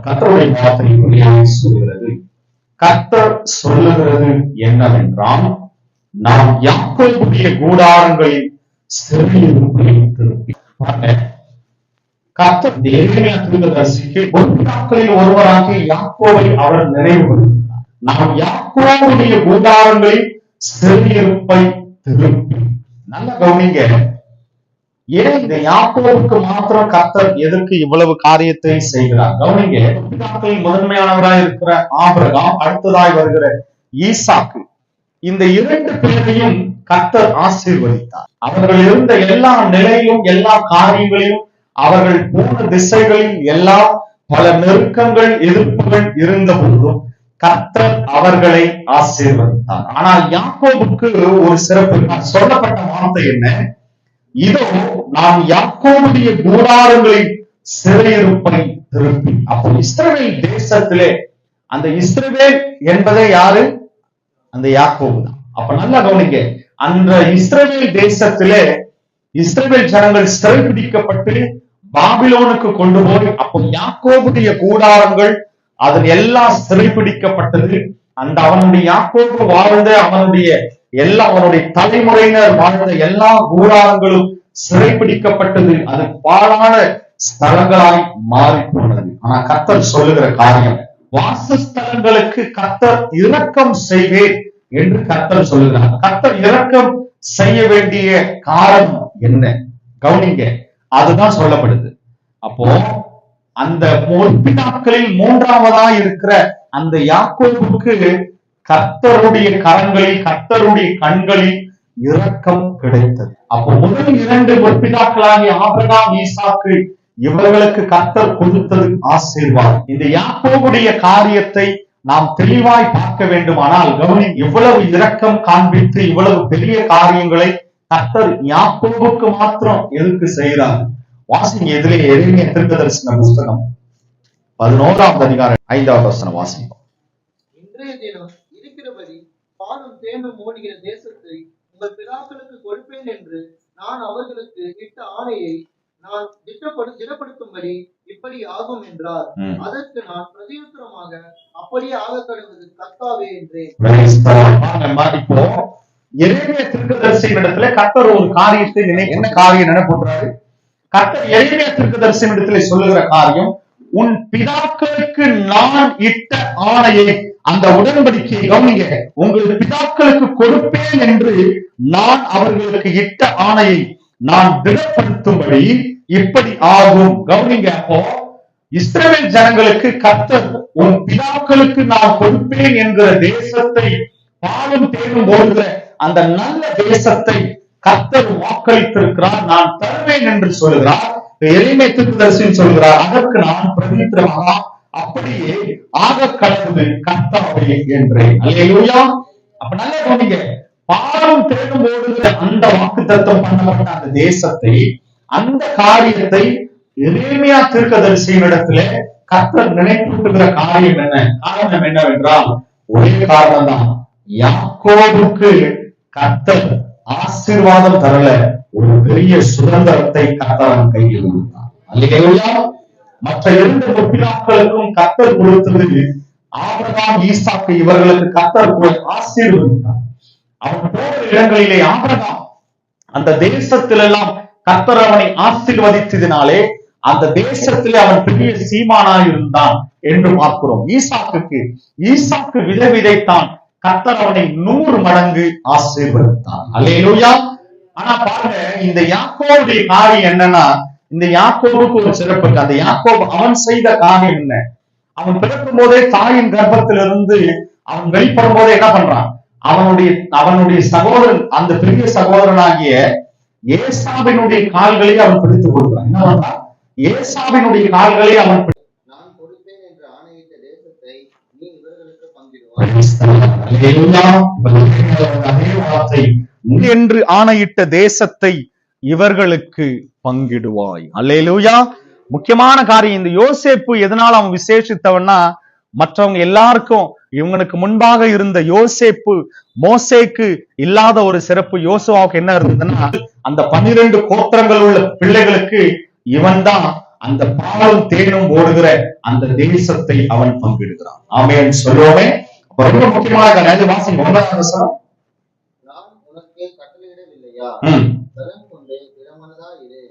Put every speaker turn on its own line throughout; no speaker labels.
கர்த்தருடைய வார்த்தை சொல்கிறது. கர்த்தர் சொல்லுகிறது என்னவென்றால், நாம் யாக்கோபுடைய கூடாரங்களில் சிறையிருப்பை திருப்பி கர்த்தர் எரேமியா தீர்க்கதரிசிக்கு நாட்களில் ஒருவராகிய யாக்கோபை அவர் நினைவுபடுத்தினார். நாம் யாக்கோபுடைய கூடாரங்களில் சிறையிருப்பை திருப்பி. நல்ல கவனிங்க, ஏன் இந்த யாக்கோபுக்கு மாத்திரம் கர்த்தர் எதற்கு இவ்வளவு காரியத்தை செய்கிறார்? கவனிங்க, பிதாக்களில் முதன்மையானவராய் இருக்கிற ஆபிரகாம், அடுத்ததாய் வருகிற ஈசாக்கு, இந்த இரண்டு பேரையும் கர்த்தர் ஆசீர்வதித்தார். அவர்கள் இருந்த எல்லா நிலையிலும் எல்லா காரியங்களிலும் அவர்கள் போன திசைகளில் எல்லாம் பல நெருக்கங்கள் எதிர்ப்புகள் இருந்த போதும் கர்த்தர் அவர்களை ஆசீர்வதித்தார். ஆனால் யாக்கோபுக்கு ஒரு சிறப்பு. சொல்லப்பட்ட வார்த்தை என்ன? இதோ நாம் யாக்கோபுடைய கூடாரங்களில் சிறையிருப்பை திருப்பி. அப்போ இஸ்ரவேல் தேசத்திலே, அந்த இஸ்ரவேல் என்பதே யாரு? அந்த யாக்கோபு தான். அப்ப நல்லா கவனிங்க, அந்த இஸ்ரவேல் தேசத்திலே இஸ்ரவேல் ஜனங்கள் சிறைபிடிக்கப்பட்டு பாபிலோனுக்கு கொண்டு போய், அப்போ யாக்கோபுடைய கூடாரங்கள் அதன் எல்லாம் சிறைபிடிக்கப்பட்டது. அந்த அவனுடைய யாக்கோபு வாழ்ந்த அவனுடைய தலைமுறையினர் வாழ்ந்த எல்லா கூடாரங்களும் சிறைபிடிக்கப்பட்டது. அது பாழான ஸ்தலங்களாய் மாறி போனது. ஆனா கர்த்தர் சொல்லுகிற காரியம், வாசஸ்தலங்களுக்கு கர்த்தர் இரக்கம் செய்வேன் என்று கர்த்தர் சொல்லுகிறார். கர்த்தர் இரக்கம் செய்ய வேண்டிய காரணம் என்ன? கவனிங்க, அதுதான் சொல்லப்படுது. அப்போ அந்த முற்பிதாக்களில் மூன்றாவதா இருக்கிற அந்த யாக்கோபுக்கு கர்த்தருடைய கரங்களில், கர்த்தருடைய கண்களில் இரக்கம் கிடைத்தது. அப்போ முதல் இரண்டு முற்பிதாக்களாகிய ஆபிரகாம், ஈசாக்கு, இவர்களுக்கு கர்த்தர் கொடுத்தது ஆசீர்வாதம். இந்த யாக்கோபுடைய காரியத்தை நாம் தெளிவாய் பார்க்க வேண்டுமானால் கவனி, இவ்வளவு இரக்கம் காண்பித்து இவ்வளவு பெரிய காரியங்களை கர்த்தர் யாக்கோபுக்கு மாத்திரம் எதுக்கு செய்கிறார்? வாசிங்க, எதிரே எரேமியா தீர்க்கதரிசன புஸ்தகம் 11ஆம் அதிகாரம் 5வது வசனம் வாசிப்போம்.
இன்றைய தினம் இருக்கிறபடி பாலும் தேனும் ஓடுகிற தேசத்தை உங்கள் பிதாக்களுக்கு கொடுப்பேன் என்று நான் அவர்களுக்கு இட்ட ஆணையை நான் திடப்படுத்தும்படி இப்படி ஆகும் என்றார். அதற்கு நான் பிரதியுத்தரமாக அப்படியே ஆக கடவுது கர்த்தாவே என்றேன்.
இப்போ எரேமியா தீர்க்கதரிசியினிடத்துல கர்த்தர் ஒரு காரியத்தை என்ன காரியம் நினைப்போன்றாரு? கர்த்தர் எரேமியா தீர்க்கதரிசியினிடத்துல சொல்லுகிற காரியம், உன் பிதாக்களுக்கு நான் இட்ட ஆணையை, அந்த உடன்படிக்கையை கவனிங்க, உங்கள் பிதாக்களுக்கு கொடுப்பேன் என்று நான் அவர்களுக்கு இட்ட ஆணையை நான் திடப்படுத்தும்படி இப்படி ஆகும். கவனிங்க, அப்போ இஸ்ரவேல் ஜனங்களுக்கு கர்த்தர் உன் பிதாக்களுக்கு நான் கொடுப்பேன் என்கிற தேசத்தை, பாலும் தேனும் ஓடுகிற அந்த நல்ல தேசத்தை கர்த்தர் வாக்களித்திருக்கிறார், நான் தருவேன் என்று சொல்லுகிறார். எரேமியா தீர்க்கதரிசி சொல்கிறார், அதற்கு நான் பிரதியுத்தரமாக அப்படியே ஆக கடவுது கர்த்தாவே என்றேன். அல்லேலூயா. அப்ப நல்லா கவனிங்க, பாலும் தேனும் ஓடுகிற அந்த வாக்குத்தத்தம் பண்ணப்பட்ட அந்த தேசத்தை, அந்த காரியத்தை எரேமியா தீர்க்கதரிசியினிடத்துல கர்த்தர் நினைப்பூட்டுகிற காரியம் என்ன? காரணம் என்னவென்றால் ஒரே காரணம் தான், யாக்கோபுக்கு கர்த்தர் ஆசீர்வாதம் தரல, ஒரு பெரிய சுதந்திரத்தை கர்த்தர் கையில் கொடுத்தார். அல்லேலூயா. மற்ற இரண்டு முற்பிதாக்களுக்கும் கர்த்தர் கொடுத்தது ஆபிரகாம், ஈசாக்கு, இவர்களுக்கு கர்த்தர் ஆசீர்வதித்தார். அவன் போகிற இடங்களிலே ஆபிரகாம் அந்த தேசத்திலெல்லாம் கர்த்தர் அவனை ஆசீர்வதித்ததினாலே அந்த தேசத்திலே அவன் பெரிய சீமானாய் இருந்தான் என்று பார்க்கிறோம். ஈசாக்கு விதை விதைத்தான், கர்த்தர் அவனை 100 மடங்கு ஆசீர்வதித்தான். அல்லேலூயா. ஆனா பாருங்க, இந்த யாக்கோபுடைய காரியம் என்னன்னா, இந்த யாக்கோபுக்கு ஒரு சிறப்பு இருக்கு. அந்த யாக்கோபு அவன் செய்த காரியம் என்ன? அவன் பிறக்கும் போதே தாயின் கர்ப்பத்திலிருந்து அவன் வெளிப்படும் போதே என்ன பண்றான்? அவனுடைய சகோதரன், அந்த பெரிய சகோதரனாகிய ஏசாவினுடைய கால்களை அவன் பிடித்துக் கொடுக்கிறான். என்ன பண்றான்? ஏசாவினுடைய கால்களை அவன்
நான் கொடுப்பேன் என்று ஆணையிட்ட தேசத்தை நீ இவர்களுக்கு பங்கிடுவாய்
என்று ஆணையிட்ட தேசத்தை இவர்களுக்கு பங்கிடுவாய். அல்லேலூயா. முக்கியமான காரியம், இந்த யோசேப்பு எதனால அவன் விசேஷித்தவன்னா, மற்றவங்க எல்லாருக்கும் இவங்களுக்கு முன்பாக இருந்த யோசேப்பு, மோசேக்கு இல்லாத ஒரு சிறப்பு யோசுவாவுக்கு என்ன இருந்ததுன்னா, அந்த 12 கோத்திரங்கள் உள்ள பிள்ளைகளுக்கு இவன் தான் அந்த பாலும் தேனும் ஓடுகிற அந்த தேசத்தை அவன் பங்கிடுகிறான். ஆமென் சொல்லுவோமே. அப்ப ரொம்ப முக்கியமான வாசிங்க 9ஆம் வசனம்.
நான் உனக்கு கட்டளையிடவில்லையா? பலம் கொண்டு திடமனதா இரு,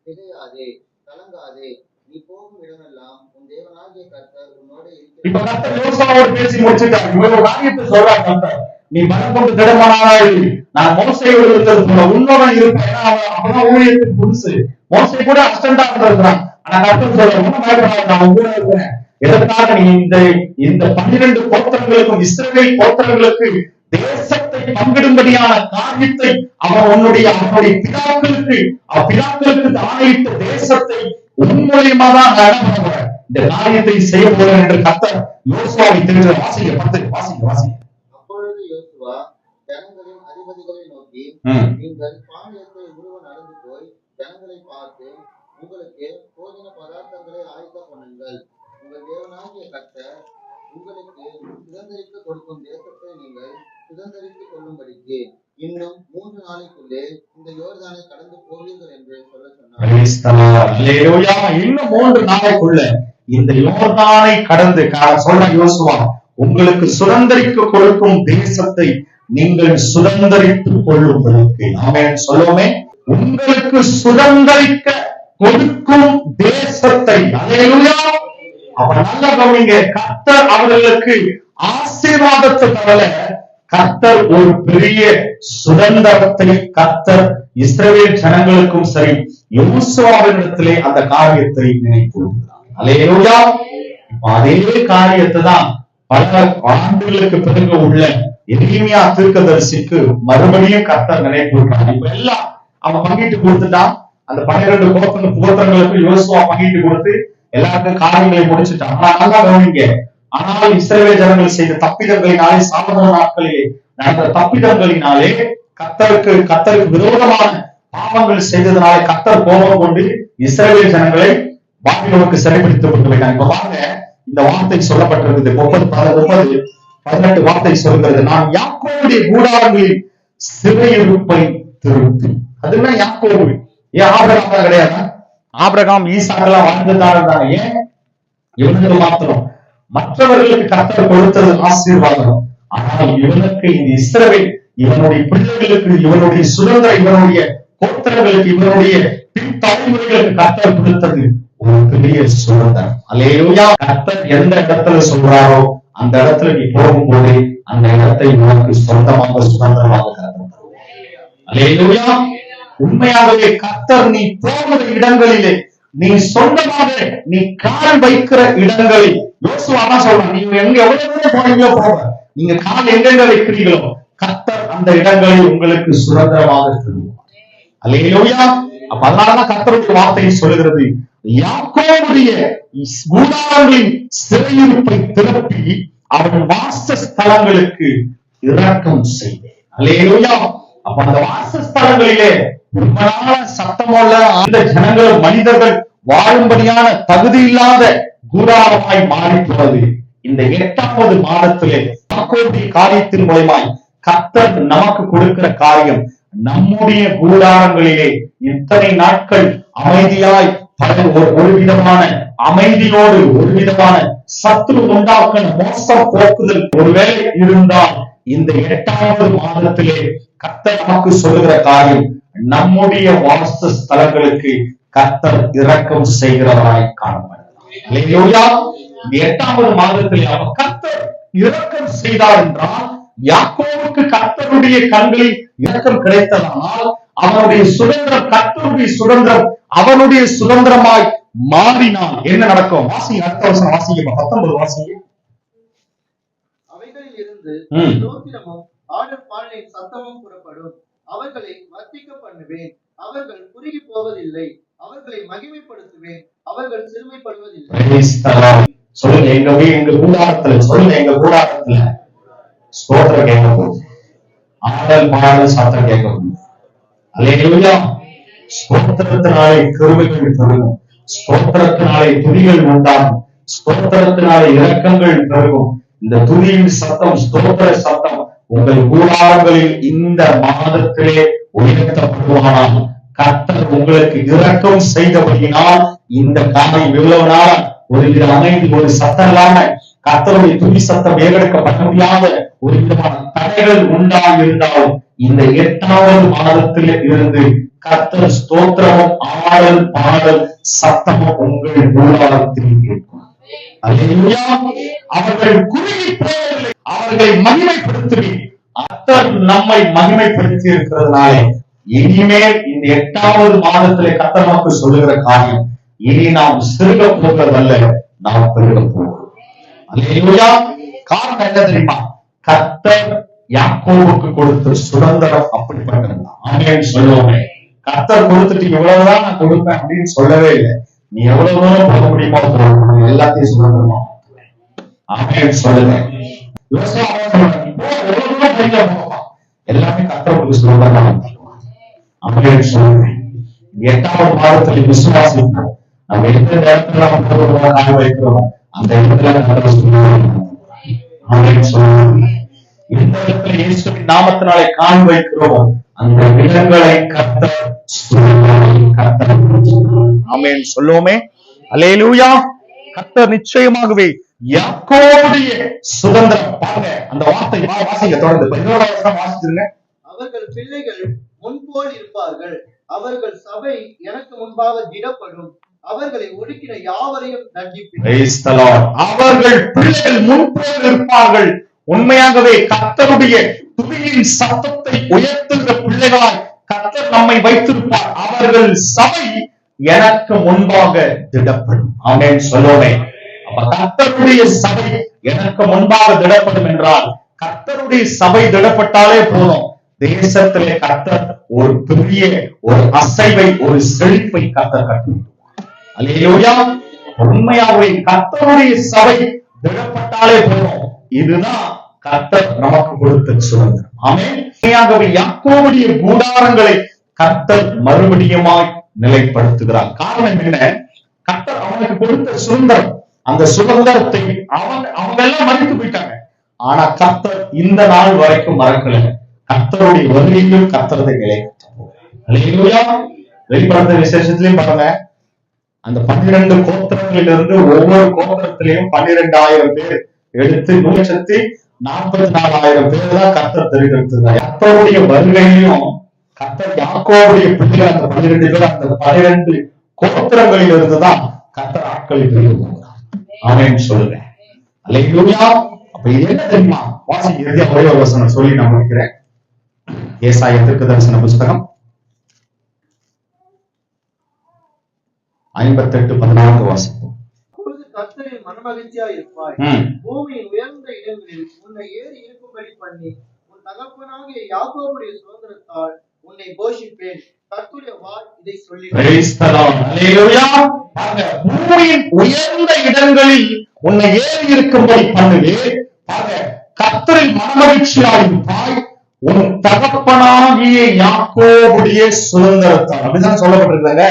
திகையாதே, கலங்காதே. நீ போகும் இடமெல்லாம் உன் தேவனாகிய கர்த்தர் உன்னோடு இருக்கிறார்.
இப்ப கர்த்தர் யோசுவாவோடு பேசி முடிச்சுட்டார். இவங்க காரியத்தை சொல்றார் கர்த்தர். நீ பலம் கொண்டு திடமனதா இரு, நான் மோசையோடு இருந்தது போல உன்னோட இருப்பேன். ஏன்னா அவன் அப்பதான் ஊழியத்துக்கு புதுசு. மோசை கூட அஸ்டண்டா இருந்திருக்கிறான். ஆனா கர்த்தர் சொல்ற ஒண்ணும் பயப்படாத, நான் உங்க கூட இருக்கிறேன். எதற்காக நீ இந்த 12 கோத்திரங்களுக்கும் இஸ்ரவேல் கோத்திரங்களுக்கு தேசத்தை பங்கிடும்படியான காரியத்தை அவன் அவனுடைய பிதாக்களுக்கு ஆணையிட்ட தேசத்தை உன் மூலியமா தான் நடப்பேன், இந்த காரியத்தை செய்ய போறேன் என்று கர்த்தர் யோசுவாவை தெரிவித்த. வாசிங்க.
அப்பொழுது யோசுவா ஜனங்களின் அதிபதிகளை நோக்கி, நீங்கள் பாளையத்தை உருவ நடந்து போய் ஜனங்களை பார்த்து உங்களுக்கு போஜன பதார்த்தங்களை ஆயத்த பண்ணுங்கள். உங்கள் தேவனாகிய கர்த்தர் உங்களுக்கு சுதந்திரிக்க கொடுக்கும் தேசத்தை நீங்கள் சுதந்திரித்துக் கொள்ளும்படிக்கு இன்னும் 3 நாளைக்குள்ளே இந்த யோர்தானை கடந்து போவீர்கள் என்று சொல்ல சொன்னார்.
இன்னும் 3 நாளைக்குள்ள இந்த யோர்தானை கடந்து சொல்ற யோசுவா, உங்களுக்கு சுதந்திரிக்க கொடுக்கும் தேசத்தை நீங்கள் சுதந்திரித்துக் கொள்ளும்படிக்கு. ஆமென் சொல்லுவோமே. உங்களுக்கு சுதந்திரிக்க கொடுக்கும் தேசத்தை. அல்லேலூயா. அப்ப நல்லா கவனிங்க. கர்த்தர் அவர்களுக்கு ஆசீர்வாதத்தை தரல, கர்த்தர் ஒரு பெரிய சுதந்திரத்தை கர்த்தர் இஸ்ரவேல் ஜனங்களுக்கும் சரி யோசுவாவினிடத்திலே அந்த காரியத்தை நினைத்துள்ளார். அல்லேலூயா. அதே காரியத்தை தான் பல ஆண்டுகளுக்கு பிறகு உள்ள எரேமியா தீர்க்கதரிசிக்கு மறுபடியும் கர்த்தர் நினைத்துள்ளார். இப்ப எல்லாம் அவன் பங்கிட்டு கொடுத்துட்டான். அந்த 12 கோத்திரங்களுக்கு யோசுவா பங்கிட்டு கொடுத்து எல்லாருக்கும் காரியங்களை முடிச்சுட்டான். ஆனா நல்லா கவனிங்க. ஆனால் இஸ்ரவேல் ஜனங்கள் செய்த தப்பிதங்களினாலே, சாலமோன் நாட்களிலே நடந்த தப்பிதங்களினாலே, கர்த்தருக்கு விரோதமான பாவங்கள் செய்ததனாலே கர்த்தர் கோபம் கொண்டு இஸ்ரவேல் ஜனங்களை பாபிலோனுக்கு சிறைபிடித்துக் கொண்டு போயிட்டாங்க. இப்ப பாருங்க, இந்த வார்த்தை சொல்லப்பட்டிருக்குது. 18 வார்த்தை சொல்கிறது, நான் யாக்கோபுடைய கூடாரங்களில் சிறையிருப்பை திருப்பி. அதுன்னா யாக்கோபு. ஏன் ஆபிரகாம் கிடையாது? ஆபிரகாம் ஈசாக்கெல்லாம் வாழ்ந்துதான். ஏன் இவனுக்கு மாத்திரம்? மற்றவர்களுக்கு கர்த்தர் கொடுத்தது ஆசீர்வாதம். ஆனால் இவனுக்கு இந்த இஸ்ரவேல், இவனுடைய பிள்ளைகளுக்கு, இவனுடைய சுதந்திரம், இவனுடைய கோத்திரங்களுக்கு, இவனுடைய பின் தலைமுறைகளுக்கு கர்த்தர் கொடுத்தது ஒரு பெரிய சுதந்திரம். அல்லேலூயா. கர்த்தர் எந்த இடத்துல சொல்றாரோ அந்த இடத்துல நீ போகும்போது அந்த இடத்தை உனக்கு சொந்தமாக சுதந்திரமாக கர்த்தர் தருவார். அல்லேலூயா. உண்மையாகவே கர்த்தர் நீ போகிற இடங்களிலே, நீ சொந்தமாக நீ கால் வைக்கிற இடங்களில், யோசுவா தான் சொல்றான், நீங்க எங்க எவ்வளவு போனீங்களோ போக, நீங்க கால் எங்கெங்க வைக்கிறீங்களோ கர்த்தர் அந்த இடங்களை உங்களுக்கு சுதந்திரமாக தருவார். அல்லேலூயா. அப்ப அதனாலதான் கர்த்தருடைய வார்த்தையை சொல்லுகிறது, யாக்கோபுடைய கூடாரங்களின் சிறையிருப்பை திருப்பி அவன் வாசஸ்தலங்களுக்கு இரக்கம் செய்தேன். அல்லேலூயா. அப்ப அந்த வாசஸ்தலங்களிலே உண்மையான சத்தமுள்ள அந்த ஜனங்கள், மனிதர்கள் வாழும்படியான தகுதி இல்லாத கூடாரமாய் மாறி போனது. இந்த 8வது மாதத்திலே யாக்கோபுடைய காரியத்தின் மூலமாய் கர்த்தர் நமக்கு கொடுக்கிற காரியம், நம்முடைய கூடாரங்களிலே இத்தனை நாட்கள் அமைதியாய் ஒரு விதமான அமைதியோடு ஒரு விதமான சத்துரு உண்டாக்கின மோசம் போக்குதல் ஒருவேளை இருந்தால், இந்த 8வது மாதத்திலே கர்த்தர் நமக்கு சொல்லுகிற காரியம், நம்முடைய வாச ஸ்தலங்களுக்கு கர்த்தர் இரக்கம் செய்கிறவராய் காணப்படுகிறார். 8வது மாதத்தில் அவர் கர்த்தர் இரக்கம் செய்தார் என்றால், யாக்கோபுக்கு கர்த்தருடைய கண்களில் இரக்கம் கிடைத்ததனால் அவனுடைய சுதந்திரம், கர்த்தருடைய சுதந்திரம் அவனுடைய சுதந்திரமாய் மாறினால் என்ன நடக்கும்? வாசிங்க, அடுத்த வருஷம் வாசிங்க, 19 வாசிங்க.
அவைகளில் இருந்து ஸ்தோத்திரமும் ஆடற்பாடலின் சத்தமும் புறப்படும். அவர்களை வர்த்திக்க பண்ணுவேன். அவர்கள் குறுகி போவதில்லை. அவர்களை மகிமைப்படுத்துவேன். அவர்கள் சிறுமைப்படுவதில்லை.
சொல்லுங்க, எங்க கூடாரத்துல, சொல்லுங்க, எங்க கூடாரத்துல ஸ்தோத்திரம் கேட்க போகுது, ஆடல் பாடல் சத்தம் கேட்க போகுது. அல்லேலூயா. ஸ்தோத்திரத்தினாலே கிருபைகள் பெருகும், ஸ்தோத்திரத்தினாலே துதிகள் உண்டாகும், ஸ்தோத்திரத்தினாலே இரக்கங்கள் பெருகும். இந்த துதியின் சத்தம், ஸ்தோத்திர சத்தம் உங்கள் கூடாரங்களில் இந்த மாதத்திலே உயர்த்தப்படுவானால், கர்த்தர் உங்களுக்கு இரக்கம் செய்தபடியினால் இந்த காரியம் இவ்வளவு நாளா ஒரு வித அமைதி, ஒரு சத்தம் இல்லாம கர்த்தருடைய துதி சத்தம் ஏறெடுக்கப்பட முடியாத ஒரு விதமான தடைகள் உண்டாயிருந்தாலும் இந்த 8வது மாதத்தில் இருந்து கர்த்தர் ஸ்தோத்திரமும் ஆடல் பாடல் சத்தமும் உங்கள் கூடாரத்தில் கேட்கும். அல்லேலூயா. அவர்கள் குறுகி போவதில்லை, அவர்களை மகிமைப்படுத்துவேன். கர்த்தர் நம்மை மகிமைப்படுத்தி இருக்கிறதுனாலே இனிமேல் இந்த 8வது மாதத்திலே கர்த்தர் நமக்கு சொல்லுகிற காரியம், இனி நாம் சிறுக போகிறதல்ல, நாம் பெருக போகிறோம். அல்லேலூயா. காரணம் என்ன தெரியுமா? கர்த்தர் யாக்கோபுக்கு கொடுத்த சுதந்திரம் அப்படிப்பட்டது. ஆமென் சொல்லுவோமே. கர்த்தர் கொடுத்துட்டு இவ்வளவுதான் நான் கொடுப்பேன் அப்படின்னு சொல்லவே இல்லை. நீ எவ்வளவு தூரம் போக முடியுமோ எல்லாத்தையும் சுதந்திரமா. ஆமென் சொல்லுங்க. எல்லாமே கர்த்தருக்கு சுதந்திரமா. ஆமென் சொல்லுங்க. 8வது மாதத்தில் விசுவாசிக்கிறோம். நம்ம எந்த நேரத்துல நம்ம காய வைக்கிறோம் அந்த இடத்துல இந்த இடத்துல இயேசுவின் நாமத்தினாலே காண் வைக்கிறோம் அந்த இடங்களை கர்த்தர். ஆமென் சொல்லுவோமே. அல்லேலூயா. கர்த்தர் நிச்சயமாகவே யாக்கோபுடைய சுதந்திரம். பாருங்க அந்த வார்த்தை வாசிங்க தொடர்ந்து 11வது வசனம் வாசிச்சிருங்க.
அவர்கள் பிள்ளைகள் முன்போல் இருப்பார்கள், அவர்கள் சபை எனக்கு முன்பாக திடப்படும், அவர்களை ஒடுக்கின யாவரையும் தண்டிப்பேன்.
அவர்கள் பிள்ளைகள் முன்போல் இருப்பார்கள். உண்மையாகவே கர்த்தருடைய துதியின் சத்தத்தை உயர்த்துகிற பிள்ளைகளாய் கர்த்தர் நம்மை வைத்திருப்பார். அவர்கள் சபை எனக்கு முன்பாக திடப்படும். ஆமென் சொல்லுவோமே. அப்ப கர்த்தருடைய சபை எனக்கு முன்பாக திடப்படும் என்றால் கர்த்தருடைய சபை திடப்பட்டாலே போதும், தேசத்திலே கர்த்தர் ஒரு பெரிய ஒரு அசைவை, ஒரு செழிப்பை கர்த்தர் கட்டுவார். அல்லேலூயா. உண்மையாகவே கர்த்தருடைய சபை திடப்பட்டாலே போதும். இதுதான் கர்த்தர் நமக்கு கொடுத்த சுதந்திரம். ஆமென். உண்மையாகவே யாக்கோபுடைய கூடாரங்களை கர்த்தர் மறுபடியுமாய் நிலைப்படுத்துகிறார். காரணம் என்ன? கர்த்தர் அவனுக்கு கொடுத்த சுதந்திரம். அந்த சுதந்திரத்தை அவங்க எல்லாம் மறைத்து போயிட்டாங்க. ஆனா கர்த்தர் இந்த நாள் வரைக்கும் மறக்கல. கர்த்தருடைய வருகையிலும் கர்த்தரதை நிலைப்படுத்தும். வெளிப்படுத்த விசேஷத்திலையும் பாருங்க, அந்த 12 கோத்திரங்களிலிருந்து ஒவ்வொரு கோத்திரத்திலையும் 12,000 பேர் எடுத்து 1,44,000 பேர் தான் கர்த்தர் தெரிவித்திருந்தார். கர்த்தருடைய வருகையிலும் கர்த்தர் யாக்கோபுடைய பிள்ளைகள் அந்த 12 பேர் அந்த 12 கோத்திரங்களில் இருந்துதான் கர்த்தர் ஆட்களை தெரிவித்தார். ஆமென் சொல்லுங்க. அல்லேலூயா. அப்ப இது என்ன தெரியுமா? வாசி இறுதியா ஒரே ஒரு வசனம் சொல்லி நான் முடிக்கிறேன். ஏசாயா தீர்க்கதரிசன புஸ்தகம் 58:14 வாசிப்போம்.
கர்த்தரில் மனமகிழ்ச்சியாய் இருப்பாய், பூமியின் உயர்ந்த இடங்களில் உன்னை ஏறி இருக்கும்படி பண்ணி உன் தகப்பனாகிய யாக்கோபுடைய சுதந்திரத்தால் உன்னை போஷிப்பேன். கர்த்தருடைய வாய் இதை சொல்லி. Praise the lord.
அல்லேலூயா. பாருங்க, பூமியின் உயர்ந்த இடங்களில் உன்னை ஏறி இருக்கும்படி பண்ணுவேன். பாருங்க, கர்த்தரில் மனமகிழ்ச்சியாய் இருப்பாய், உன் தகப்பனாகிய யாக்கோபுடைய சுதந்திரத்தால். அப்படிதான் சொல்லப்பட்டிருக்காங்க.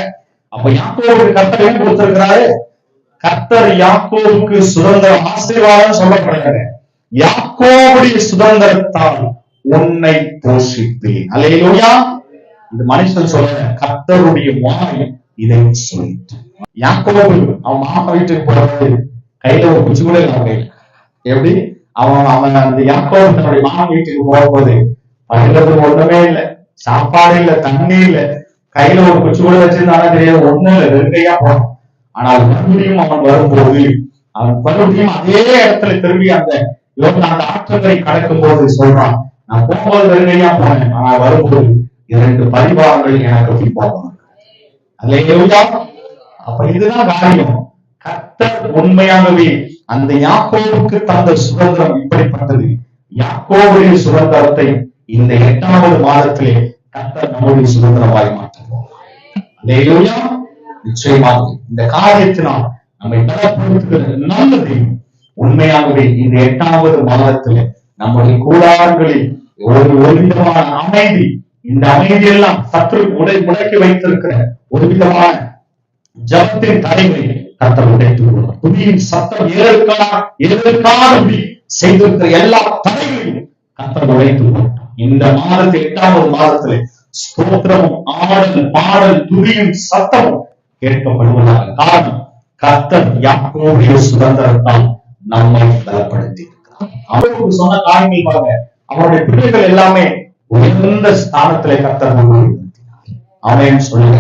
அப்ப யாக்கோபுக்கு கர்த்தர் ஏன் கொடுத்திருக்கிறாரு? கர்த்தர் யாக்கோபுக்கு சுதந்திரம், ஆசீர்வாதம் சொல்லப்படுகிறது. யாக்கோபுடைய சுதந்திரத்தால் உன்னை போஷிப்பேன். அல்லேலூயா. இது மனுஷன் சொல்ல, கர்த்தருடைய வாய் இதை சொல்லிட்டு. யாக்கோபு அவன் மாமா வீட்டுக்கு போறது கையில ஒரு குச்சி கூட இல்லை. கையில எப்படி அவன் அந்த யாக்கோபு தன்னுடைய மாமா வீட்டுக்கு போகும்போது படுக்கிறது ஒண்ணுமே இல்லை, சாப்பாடு இல்லை, தண்ணி இல்லை, கையில ஒரு குச்சி கூட வச்சிருந்தாலும் தெரியாது, ஒண்ணும் இல்லை, வெறுங்கையா போனான். ஆனால் மறுபடியும் அவன் வரும்போது அவன் மறுபடியும் அதே இடத்துல திரும்பி அந்த ஆற்றங்கரை கடக்கும் போது சொல்றான், நான் போகும்போது வெறுங்கையா போனேன், ஆனா வரும்போது 2 பரிவாரங்கள் எனக்கு பின்பாக. அல்லேலூயா. அப்ப இதுதான் காரியம். கர்த்தர் உண்மையாகவே அந்த யாக்கோபுக்கு தந்த சுதந்திரம் இப்படிப்பட்டது. யாக்கோபுடைய சுதந்திரத்தை இந்த 8வது மாதத்திலே கர்த்தர் நம்முடைய சுதந்திரமாய் மாற்றுவோம். அல்லேலூயா. நிச்சயமாக இந்த காரியத்தினால் நம்மை பலப்படுத்துகிற நல்லது. உண்மையாகவே இந்த 8வது மாதத்திலே நம்முடைய கூடாரங்களில் ஒரு விதமான அமைதி, இந்த அமைதியெல்லாம் சற்று முடக்கி வைத்திருக்கிற ஒரு விதமான ஜபத்தின் தடைகளை கர்த்தர் உடைத்து விடுவார். துதியின் சத்தம் ஏற்காதபடி செய்திருக்கிற எல்லா தடைகளையும் கர்த்தர் உடைத்து விடுவார். இந்த மாதத்தில் 8வது மாதத்திலே ஸ்தோத்திரமும் ஆடல் பாடல் துதியின் சத்தமும் கேட்கப்படுவதாக. காரணம், கர்த்தர் யாக்கோபுடைய சுதந்திரத்தால் நம்மை பலப்படுத்தி இருக்கிறார். அவருக்கு சொன்ன காரியங்கள் பாருங்க, அவருடைய பிள்ளைகள் எல்லாமே உயர்ந்த ஸ்தானத்திலே கர்த்தர் அவன் சொல்லுங்க.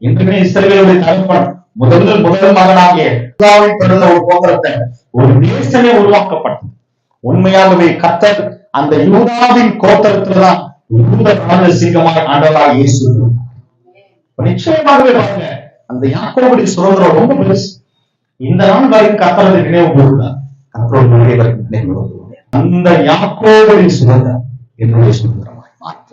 இன்றைக்கு இஸ்ரவேலுடைய தகப்பன் முதல் மகனாகிய யூதாவில் பிறந்த ஒரு கோத்திரத்தை, ஒரு நேசனே உருவாக்கப்பட்டது. உண்மையாகவே கர்த்தர் அந்த யூதாவின் கோத்திரத்துலதான் யூத ராஜசிங்கமாய் ஆண்டவராய் இயேசு. நிச்சயமாகவே பாருங்க, அந்த யாக்கோபுடைய சுதந்திரம் ரொம்ப பெருசு. இந்த நாள் வரைக்கும் கர்த்தரை நினைவு கூறுகிறார். கர்த்தருடைய வரைக்கும் நினைவு கூறுகிறார். அந்த யாக்கோபுடைய சுதந்திரம் என்னுடைய சுதந்திரமாய் மாற்ற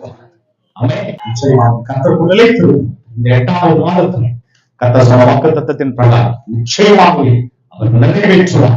நிச்சயமாக கர்த்தருக்கு நிலைத்திருக்கும். இந்த 8வது மாதத்தில் கர்த்தர் சொன்ன வாக்குத்தத்தத்தின் பிரகாரம் நிச்சயமாகவே அவர் நிறைவேற்றுவார்.